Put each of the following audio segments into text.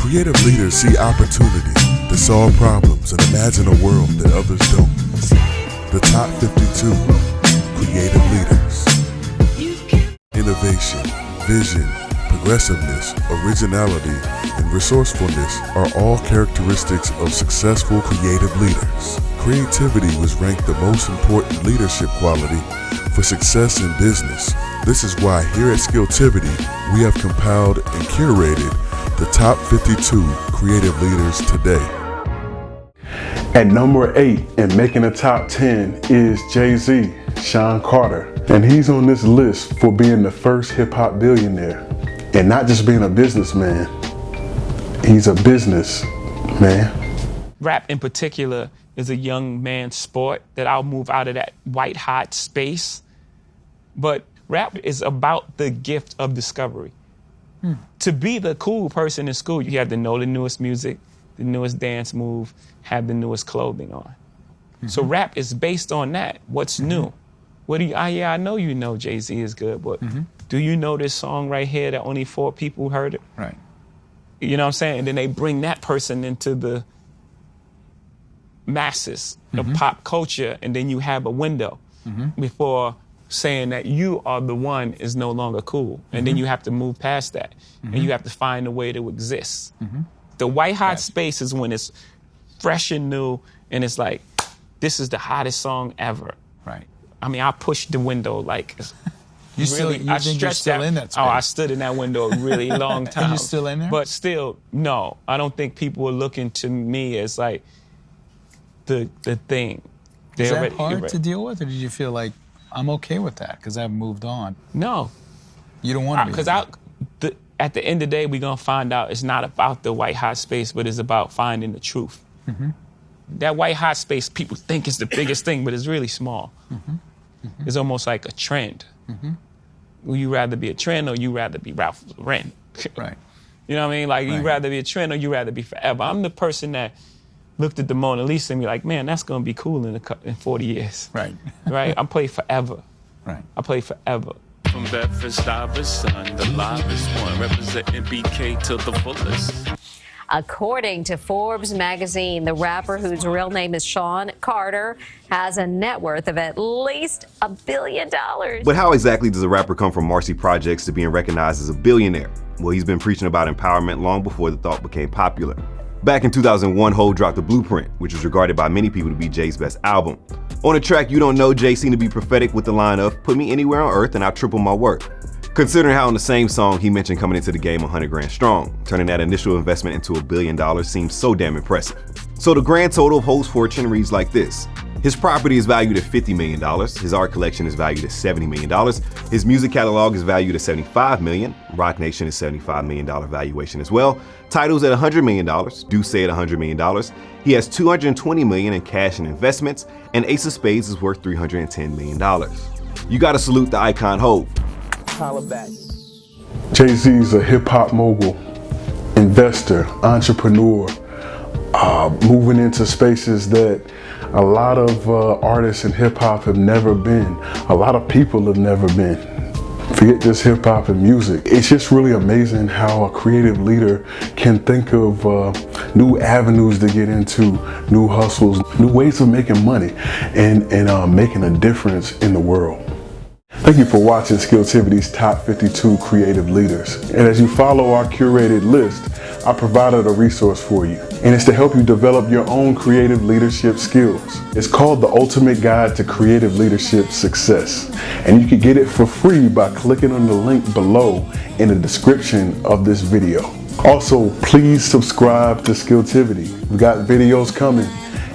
Creative leaders see opportunity to solve problems and imagine a world that others don't. The top 52 creative leaders. Innovation, vision, progressiveness, originality, and resourcefulness are all characteristics of successful creative leaders. Creativity was ranked the most important leadership quality for success in business. This is why here at Skilltivity, we have compiled and curated the top 52 creative leaders today. At number 8 and making the top 10 is Jay-Z, Shawn Carter. And he's on this list for being the first hip-hop billionaire. And not just being a businessman, he's a businessman. Rap in particular is a young man's sport that I'll move out of that white hot space. But rap is about the gift of discovery. To be the cool person in school, you have to know the newest music, the newest dance move, have the newest clothing on. So rap is based on that. What's new? What do you, I know you know Jay-Z is good, but do you know this song right here that only 4 people heard it? Right. You know what I'm saying? And then they bring that person into the masses of pop culture, and then you have a window before saying that you are the one is no longer cool. And then you have to move past that. And you have to find a way to exist. The white hot space is when it's fresh and new, and it's like, this is the hottest song ever. Right. I mean, I pushed the window like, You think you're still in that space? Oh, I stood in that window a really long time. Are you still in there? But still, no. I don't think people are looking to me as like the thing. Is that hard to deal with, or did you feel like, I'm okay with that because I've moved on? No. You don't want to be? Because at the end of the day, we're going to find out it's not about the white hot space, but it's about finding the truth. That white hot space, people think is the biggest thing, but it's really small. It's almost like a trend. Would you rather be a trend or you rather be Ralph Lauren? Right. You know what I mean? Like, you rather be a trend or you rather be forever. I'm the person that looked at the Mona Lisa and be like, man, that's going to be cool in 40 years. Right. Right? I play forever. Right. I play forever. From Bedford-Stuyvesant, the livest one, representing BK to the fullest. According to Forbes magazine, the rapper whose real name is Shawn Carter has a net worth of at least $1 billion. But how exactly does a rapper come from Marcy Projects to being recognized as a billionaire? Well, he's been preaching about empowerment long before the thought became popular. Back in 2001, Ho dropped The Blueprint, which was regarded by many people to be Jay's best album. On the track You Don't Know, Jay seemed to be prophetic with the line of, put me anywhere on earth and I'll triple my worth. Considering how in the same song he mentioned coming into the game 100 grand strong, turning that initial investment into $1 billion seems so damn impressive. So the grand total of Ho's fortune reads like this. His property is valued at $50 million, his art collection is valued at $70 million, his music catalog is valued at $75 million, Roc Nation is $75 million valuation as well, titles at $100 million, Deuce at $100 million, he has $220 million in cash and investments, and Ace of Spades is worth $310 million. You gotta salute the icon Ho. Jay-Z's a hip-hop mogul, investor, entrepreneur, moving into spaces that a lot of artists in hip-hop have never been. A lot of people have never been. Forget just hip-hop and music. It's just really amazing how a creative leader can think of new avenues to get into, new hustles, new ways of making money, and making a difference in the world. Thank you for watching Skilltivity's Top 52 Creative Leaders. And as you follow our curated list, I provided a resource for you. And it's to help you develop your own creative leadership skills. It's called The Ultimate Guide to Creative Leadership Success. And you can get it for free by clicking on the link below in the description of this video. Also, please subscribe to Skilltivity. We've got videos coming,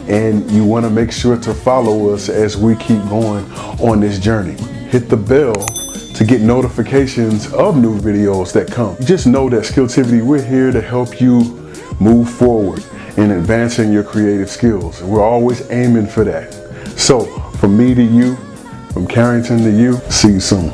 and you want to make sure to follow us as we keep going on this journey. Hit the bell to get notifications of new videos that come. Just know that Skilltivity, we're here to help you move forward in advancing your creative skills. And we're always aiming for that. So from me to you, from Carrington to you, see you soon.